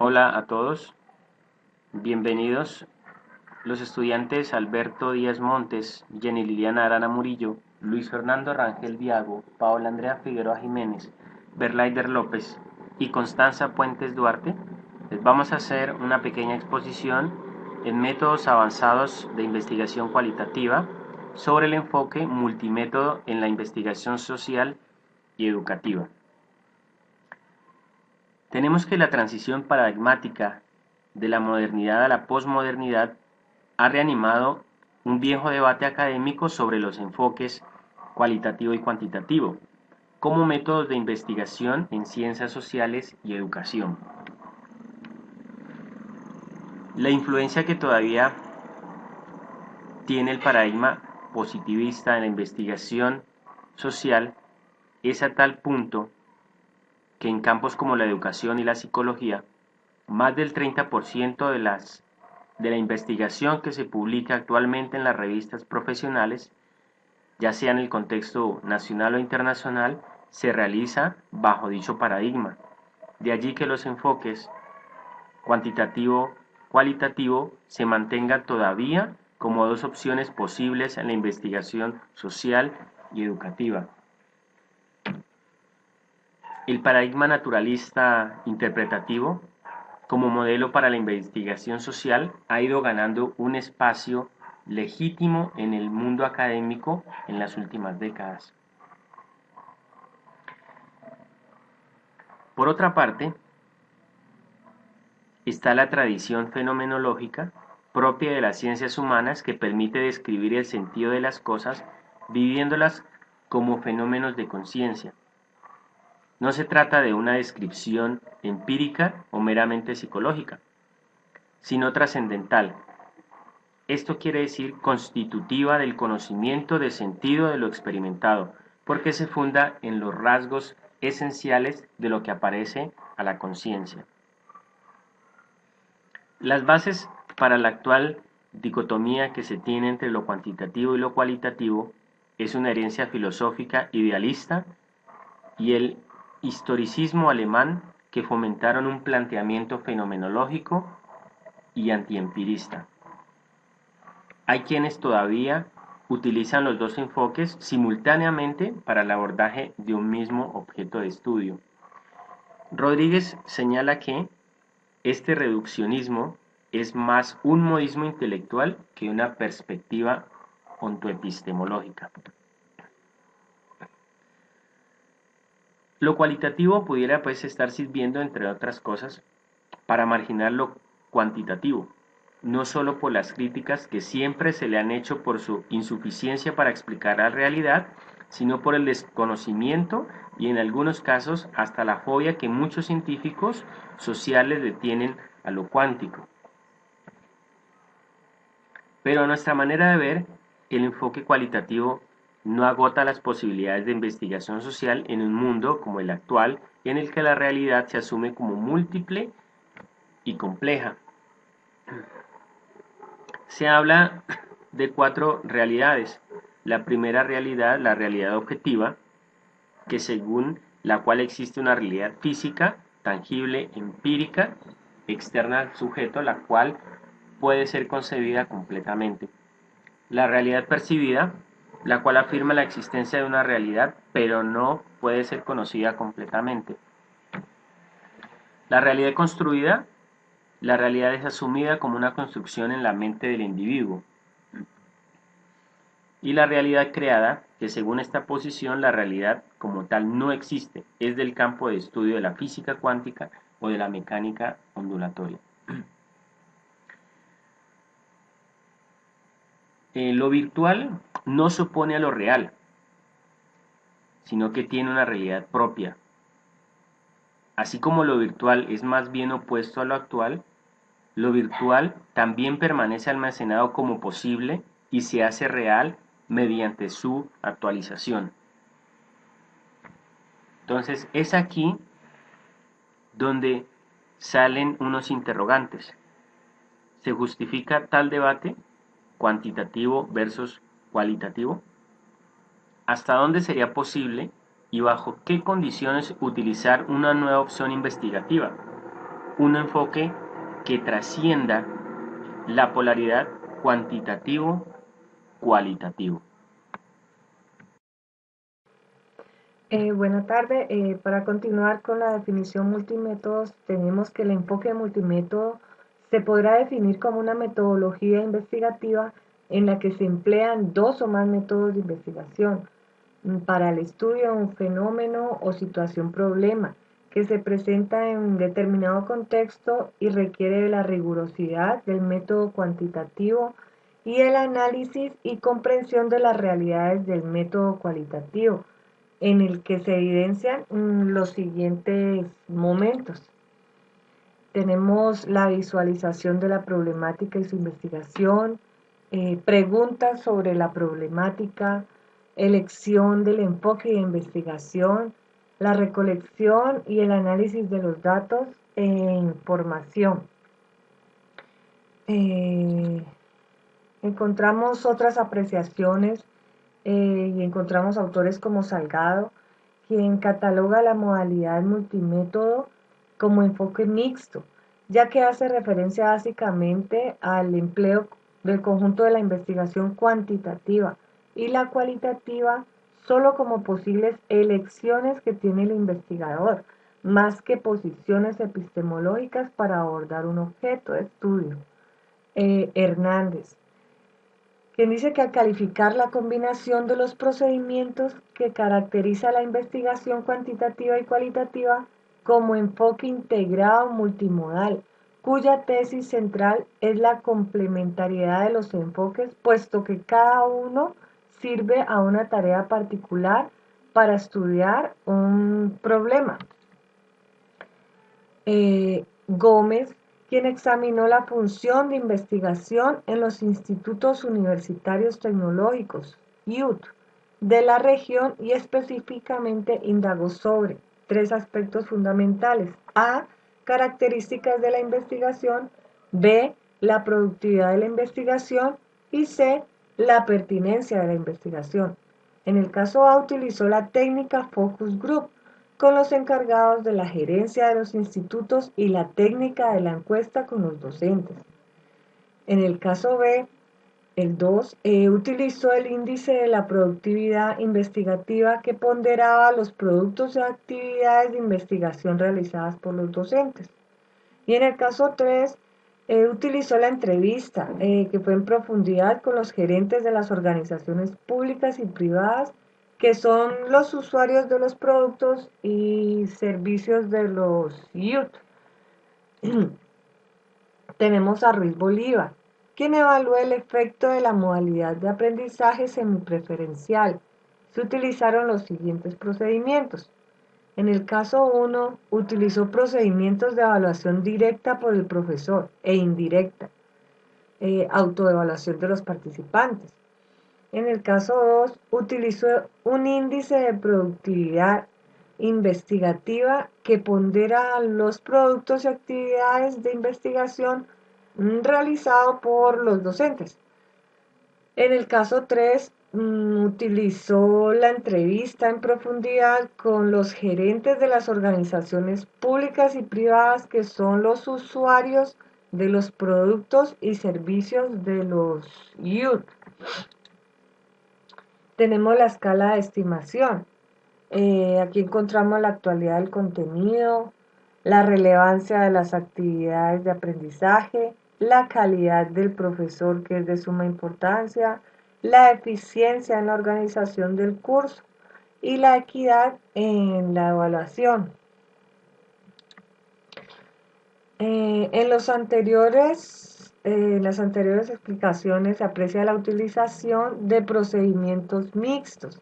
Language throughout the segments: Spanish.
Hola a todos, bienvenidos los estudiantes Alberto Díaz Montes, Jenny Liliana Arana Murillo, Luis Fernando Rangel Diago, Paola Andrea Figueroa Jiménez, Berlaider López y Constanza Puentes Duarte. Les vamos a hacer una pequeña exposición en métodos avanzados de investigación cualitativa sobre el enfoque multimétodo en la investigación social y educativa. Tenemos que la transición paradigmática de la modernidad a la posmodernidad ha reanimado un viejo debate académico sobre los enfoques cualitativo y cuantitativo como métodos de investigación en ciencias sociales y educación. La influencia que todavía tiene el paradigma positivista en la investigación social es a tal punto que en campos como la educación y la psicología, más del 30% de la investigación que se publica actualmente en las revistas profesionales, ya sea en el contexto nacional o internacional, se realiza bajo dicho paradigma. De allí que los enfoques cuantitativo-cualitativo se mantengan todavía como dos opciones posibles en la investigación social y educativa. El paradigma naturalista interpretativo, como modelo para la investigación social, ha ido ganando un espacio legítimo en el mundo académico en las últimas décadas. Por otra parte, está la tradición fenomenológica propia de las ciencias humanas que permite describir el sentido de las cosas viviéndolas como fenómenos de conciencia. No se trata de una descripción empírica o meramente psicológica, sino trascendental. Esto quiere decir constitutiva del conocimiento de sentido de lo experimentado, porque se funda en los rasgos esenciales de lo que aparece a la conciencia. Las bases para la actual dicotomía que se tiene entre lo cuantitativo y lo cualitativo es una herencia filosófica idealista y el historicismo alemán que fomentaron un planteamiento fenomenológico y antiempirista. Hay quienes todavía utilizan los dos enfoques simultáneamente para el abordaje de un mismo objeto de estudio. Rodríguez señala que este reduccionismo es más un modismo intelectual que una perspectiva ontoepistemológica. Lo cualitativo pudiera pues estar sirviendo, entre otras cosas, para marginar lo cuantitativo, no solo por las críticas que siempre se le han hecho por su insuficiencia para explicar la realidad, sino por el desconocimiento y en algunos casos hasta la fobia que muchos científicos sociales le tienen a lo cuántico. Pero a nuestra manera de ver, el enfoque cualitativo no agota las posibilidades de investigación social en un mundo como el actual, en el que la realidad se asume como múltiple y compleja. Se habla de 4 realidades. La primera realidad, la realidad objetiva, que según la cual existe una realidad física, tangible, empírica, externa al sujeto, la cual puede ser concebida completamente. La realidad percibida, la cual afirma la existencia de una realidad, pero no puede ser conocida completamente. La realidad construida, la realidad es asumida como una construcción en la mente del individuo. Y la realidad creada, que según esta posición la realidad como tal no existe, es del campo de estudio de la física cuántica o de la mecánica ondulatoria. Lo virtual no se opone a lo real, sino que tiene una realidad propia. Así como lo virtual es más bien opuesto a lo actual, lo virtual también permanece almacenado como posible y se hace real mediante su actualización. Entonces es aquí donde salen unos interrogantes. ¿Se justifica tal debate cuantitativo versus cualitativo? ¿Hasta dónde sería posible y bajo qué condiciones utilizar una nueva opción investigativa? un enfoque que trascienda la polaridad cuantitativo-cualitativo. Buenas tardes. Para continuar con la definición multimétodos, tenemos que el enfoque multimétodo se podrá definir como una metodología investigativa en la que se emplean dos o más métodos de investigación para el estudio de un fenómeno o situación problema que se presenta en un determinado contexto y requiere de la rigurosidad del método cuantitativo y el análisis y comprensión de las realidades del método cualitativo, en el que se evidencian los siguientes momentos. Tenemos la visualización de la problemática y su investigación, preguntas sobre la problemática, elección del enfoque de investigación, la recolección y el análisis de los datos e información. Encontramos otras apreciaciones y encontramos autores como Salgado, quien cataloga la modalidad multimétodo como enfoque mixto, ya que hace referencia básicamente al empleo del conjunto de la investigación cuantitativa y la cualitativa solo como posibles elecciones que tiene el investigador, más que posiciones epistemológicas para abordar un objeto de estudio. Hernández, quien dice que al calificar la combinación de los procedimientos que caracteriza la investigación cuantitativa y cualitativa como enfoque integrado multimodal, cuya tesis central es la complementariedad de los enfoques, puesto que cada uno sirve a una tarea particular para estudiar un problema. Gómez, quien examinó la función de investigación en los institutos universitarios tecnológicos, IUT, de la región y específicamente indagó sobre tres aspectos fundamentales: A, características de la investigación; B, la productividad de la investigación; y C, la pertinencia de la investigación. En el caso A utilizó la técnica Focus Group con los encargados de la gerencia de los institutos y la técnica de la encuesta con los docentes. En el caso B, el 2, utilizó el índice de la productividad investigativa que ponderaba los productos y actividades de investigación realizadas por los docentes. Y en el caso 3, utilizó la entrevista, que fue en profundidad con los gerentes de las organizaciones públicas y privadas, que son los usuarios de los productos y servicios de los IUT. Tenemos a Ruiz Bolívar, quien evalúa el efecto de la modalidad de aprendizaje semipreferencial. Se utilizaron los siguientes procedimientos. En el caso 1, utilizó procedimientos de evaluación directa por el profesor e indirecta, autoevaluación de los participantes. En el caso 2, utilizó un índice de productividad investigativa que pondera los productos y actividades de investigación realizado por los docentes. En el caso 3, utilizó la entrevista en profundidad con los gerentes de las organizaciones públicas y privadas que son los usuarios de los productos y servicios de los IUT. Tenemos la escala de estimación. Aquí encontramos la actualidad del contenido, la relevancia de las actividades de aprendizaje, la calidad del profesor, que es de suma importancia, la eficiencia en la organización del curso y la equidad en la evaluación. En las anteriores explicaciones se aprecia la utilización de procedimientos mixtos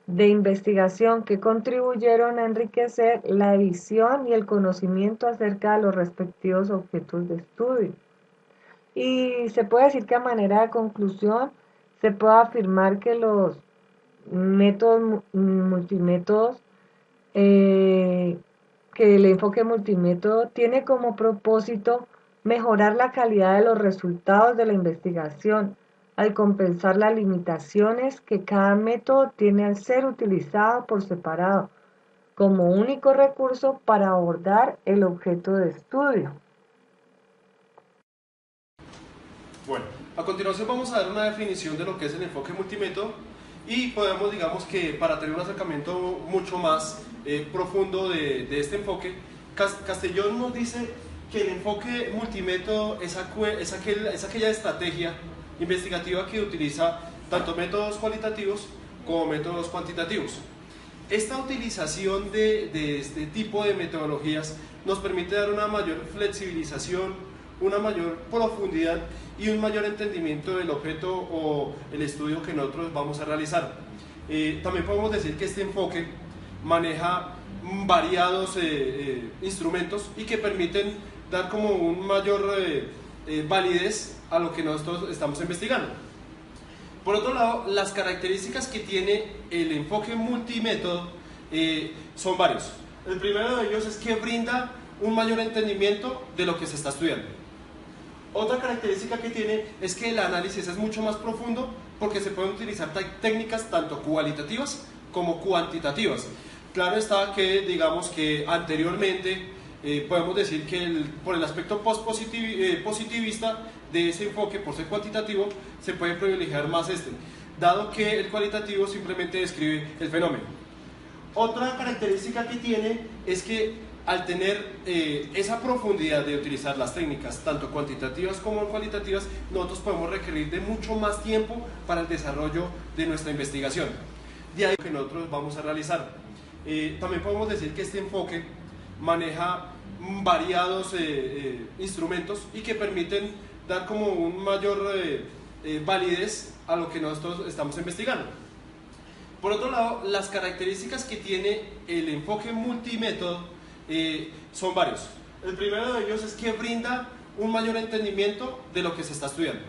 de investigación que contribuyeron a enriquecer la visión y el conocimiento acerca de los respectivos objetos de estudio. Y se puede decir que a manera de conclusión se puede afirmar que los métodos multimétodos, que el enfoque multimétodo tiene como propósito mejorar la calidad de los resultados de la investigación, al compensar las limitaciones que cada método tiene al ser utilizado por separado, como único recurso para abordar el objeto de estudio. Bueno, a continuación vamos a dar una definición de lo que es el enfoque multimétodo y podemos, digamos que para tener un acercamiento mucho más profundo de este enfoque, Castellón nos dice que el enfoque multimétodo es aquella estrategia investigativa que utiliza tanto métodos cualitativos como métodos cuantitativos. Esta utilización de este tipo de metodologías nos permite dar una mayor flexibilización, una mayor profundidad y un mayor entendimiento del objeto o el estudio que nosotros vamos a realizar. También podemos decir que este enfoque maneja variados instrumentos y que permiten dar como un mayor validez a lo que nosotros estamos investigando. Por otro lado, las características que tiene el enfoque multimétodo son varios. El primero de ellos es que brinda un mayor entendimiento de lo que se está estudiando. Otra característica que tiene es que el análisis es mucho más profundo porque se pueden utilizar técnicas tanto cualitativas como cuantitativas. Claro está que, digamos que anteriormente podemos decir que por el aspecto positivista de ese enfoque, por ser cuantitativo, se puede privilegiar más dado que el cualitativo simplemente describe el fenómeno. Otra característica que tiene es que al tener esa profundidad de utilizar las técnicas, tanto cuantitativas como cualitativas, nosotros podemos requerir de mucho más tiempo para el desarrollo de nuestra investigación. De ahí que nosotros vamos a realizar. También podemos decir que este enfoque maneja variados instrumentos y que permiten dar como un mayor validez a lo que nosotros estamos investigando. Por otro lado, las características que tiene el enfoque multimétodo son varios. El primero de ellos es que brinda un mayor entendimiento de lo que se está estudiando.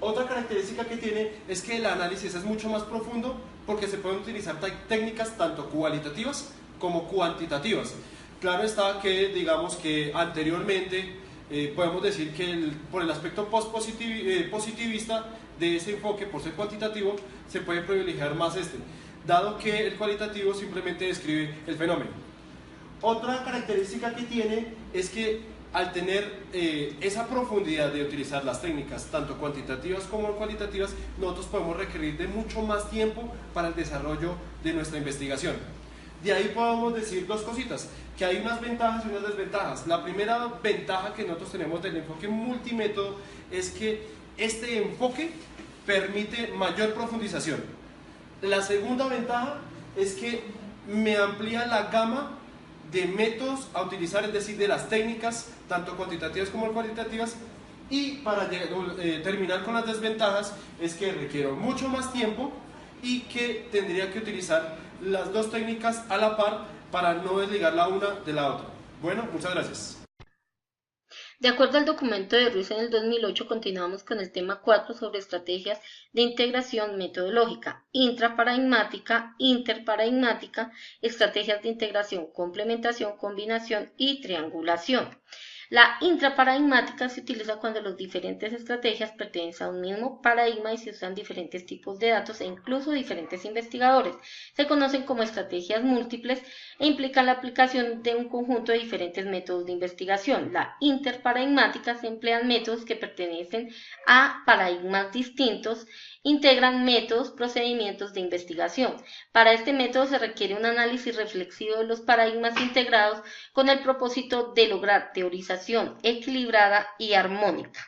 Otra característica que tiene es que el análisis es mucho más profundo porque se pueden utilizar técnicas tanto cualitativas como cuantitativas. Claro está que, digamos que anteriormente podemos decir que por el aspecto positivista de ese enfoque, por ser cuantitativo, se puede privilegiar más dado que el cualitativo simplemente describe el fenómeno. Otra característica que tiene es que al tener esa profundidad de utilizar las técnicas, tanto cuantitativas como cualitativas, nosotros podemos requerir de mucho más tiempo para el desarrollo de nuestra investigación. De ahí podemos decir dos cositas, que hay unas ventajas y unas desventajas. La primera ventaja que nosotros tenemos del enfoque multimétodo es que este enfoque permite mayor profundización. La segunda ventaja es que me amplía la gama de métodos a utilizar, es decir, de las técnicas, tanto cuantitativas como cualitativas, y para terminar con las desventajas es que requiero mucho más tiempo y que tendría que utilizar las dos técnicas a la par para no desligar la una de la otra. Bueno, muchas gracias. De acuerdo al documento de Ruiz en el 2008, continuamos con el tema 4 sobre estrategias de integración metodológica, intraparadigmática, interparadigmática, estrategias de integración, complementación, combinación y triangulación. La intraparadigmática se utiliza cuando las diferentes estrategias pertenecen a un mismo paradigma y se usan diferentes tipos de datos e incluso diferentes investigadores. Se conocen como estrategias múltiples e implican la aplicación de un conjunto de diferentes métodos de investigación. La interparadigmática se emplean métodos que pertenecen a paradigmas distintos, integran métodos, procedimientos de investigación. Para este método se requiere un análisis reflexivo de los paradigmas integrados con el propósito de lograr teorización equilibrada y armónica.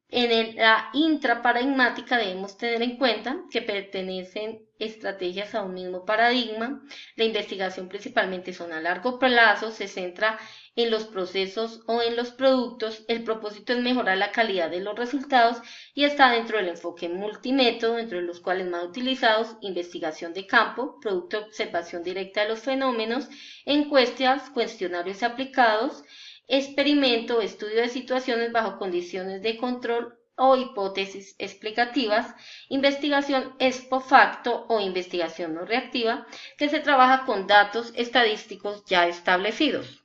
En la intraparadigmática debemos tener en cuenta que pertenecen estrategias a un mismo paradigma. La investigación principalmente son a largo plazo, se centra en los procesos o en los productos. El propósito es mejorar la calidad de los resultados y está dentro del enfoque multimétodo, dentro de los cuales más utilizados: investigación de campo, producto de observación directa de los fenómenos, encuestas, cuestionarios aplicados, experimento o estudio de situaciones bajo condiciones de control o hipótesis explicativas, investigación ex post facto o investigación no reactiva, que se trabaja con datos estadísticos ya establecidos.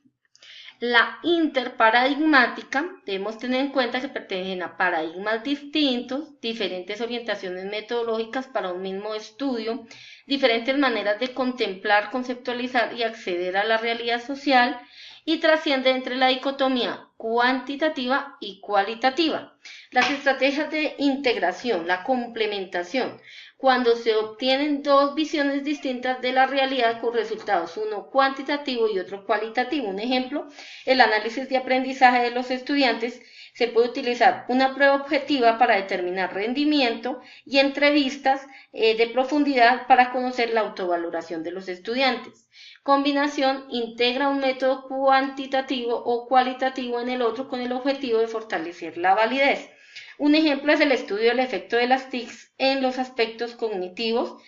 La interparadigmática, debemos tener en cuenta que pertenecen a paradigmas distintos, diferentes orientaciones metodológicas para un mismo estudio, diferentes maneras de contemplar, conceptualizar y acceder a la realidad social, y trasciende entre la dicotomía cuantitativa y cualitativa. Las estrategias de integración, la complementación, cuando se obtienen dos visiones distintas de la realidad con resultados, uno cuantitativo y otro cualitativo. Un ejemplo, el análisis de aprendizaje de los estudiantes. Se puede utilizar una prueba objetiva para determinar rendimiento y entrevistas de profundidad para conocer la autovaloración de los estudiantes. Combinación integra un método cuantitativo o cualitativo en el otro con el objetivo de fortalecer la validez. Un ejemplo es el estudio del efecto de las TICs en los aspectos cognitivos,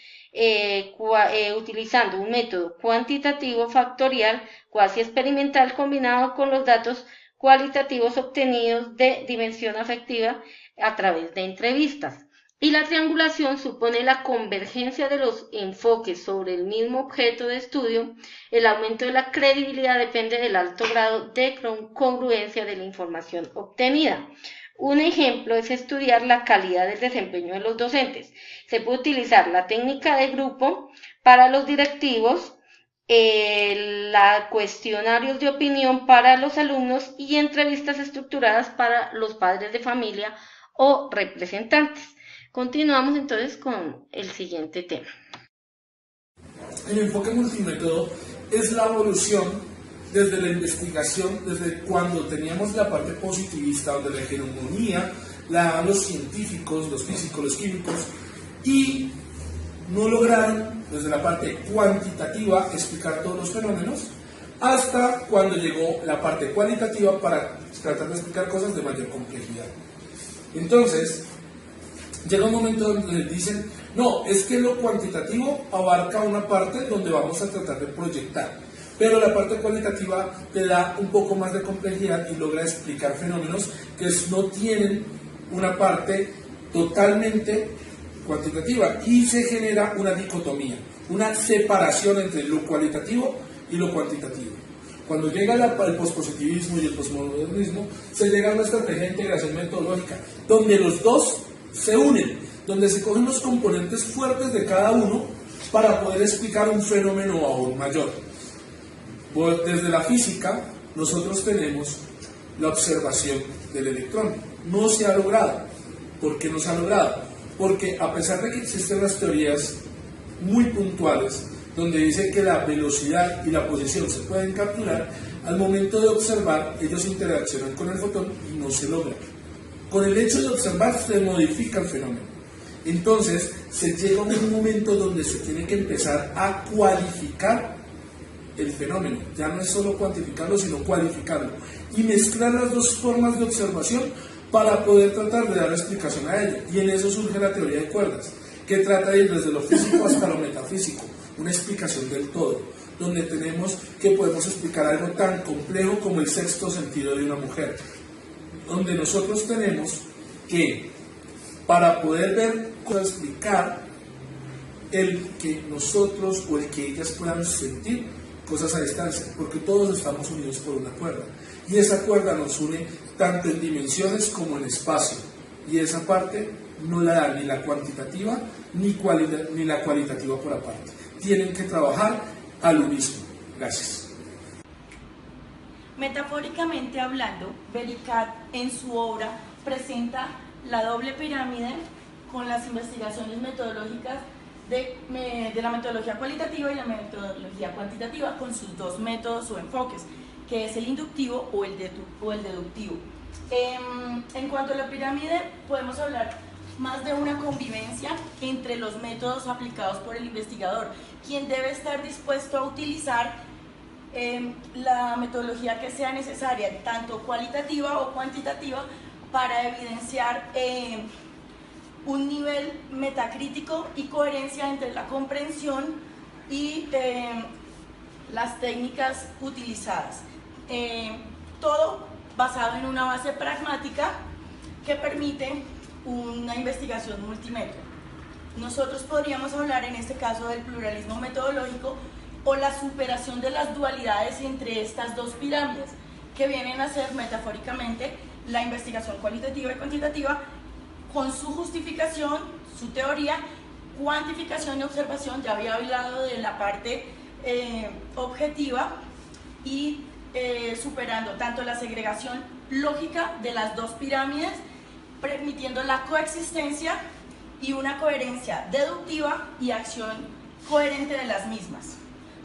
utilizando un método cuantitativo factorial cuasi experimental combinado con los datos cualitativos obtenidos de dimensión afectiva a través de entrevistas. Y la triangulación supone la convergencia de los enfoques sobre el mismo objeto de estudio. El aumento de la credibilidad depende del alto grado de congruencia de la información obtenida. Un ejemplo es estudiar la calidad del desempeño de los docentes. Se puede utilizar la técnica de grupo para los directivos, cuestionarios de opinión para los alumnos y entrevistas estructuradas para los padres de familia o representantes. Continuamos entonces con el siguiente tema. El enfoque multimétodo es la evolución desde la investigación, desde cuando teníamos la parte positivista, donde la hegemonía la daban los científicos, los físicos, los químicos, y no lograron, desde la parte cuantitativa, explicar todos los fenómenos, hasta cuando llegó la parte cualitativa para tratar de explicar cosas de mayor complejidad. Entonces, llega un momento donde dicen, no, es que lo cuantitativo abarca una parte donde vamos a tratar de proyectar, pero la parte cualitativa te da un poco más de complejidad y logra explicar fenómenos que no tienen una parte totalmente cuantitativa y se genera una dicotomía, una separación entre lo cualitativo y lo cuantitativo. Cuando llega el pospositivismo y el posmodernismo, se llega a una estrategia de integración metodológica, donde los dos se unen, donde se cogen los componentes fuertes de cada uno para poder explicar un fenómeno aún mayor. Desde la física, nosotros tenemos la observación del electrón. No se ha logrado. ¿Por qué no se ha logrado? Porque a pesar de que existen las teorías muy puntuales, donde dice que la velocidad y la posición se pueden capturar, al momento de observar, ellos interaccionan con el fotón y no se logra. Con el hecho de observar se modifica el fenómeno. Entonces, se llega a un momento donde se tiene que empezar a cualificar el fenómeno. Ya no es solo cuantificarlo, sino cualificarlo. Y mezclar las dos formas de observación para poder tratar de dar explicación a ello. Y en eso surge la teoría de cuerdas, que trata de ir desde lo físico hasta lo metafísico, una explicación del todo, donde tenemos que podemos explicar algo tan complejo como el sexto sentido de una mujer, donde nosotros tenemos que, para poder ver, explicar el que nosotros o el que ellas puedan sentir cosas a distancia, porque todos estamos unidos por una cuerda, y esa cuerda nos une tanto en dimensiones como en espacio, y esa parte no la da ni la cuantitativa ni la cualitativa por aparte. Tienen que trabajar al unísono. Gracias. Metafóricamente hablando, Bellingcat en su obra presenta la doble pirámide con las investigaciones metodológicas de la metodología cualitativa y la metodología cuantitativa, con sus dos métodos o enfoques, que es el inductivo o el deductivo. En cuanto a la pirámide, podemos hablar más de una convivencia entre los métodos aplicados por el investigador, quien debe estar dispuesto a utilizar la metodología que sea necesaria, tanto cualitativa o cuantitativa, para evidenciar un nivel metacrítico y coherencia entre la comprensión y las técnicas utilizadas. Todo basado en una base pragmática que permite una investigación multimétodo. Nosotros podríamos hablar en este caso del pluralismo metodológico o la superación de las dualidades entre estas dos pirámides, que vienen a ser metafóricamente la investigación cualitativa y cuantitativa con su justificación, su teoría, cuantificación y observación. Ya había hablado de la parte objetiva y superando tanto la segregación lógica de las dos pirámides, permitiendo la coexistencia y una coherencia deductiva y acción coherente de las mismas.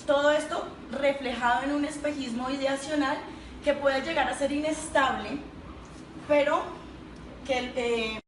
Todo esto reflejado en un espejismo ideacional que puede llegar a ser inestable, pero que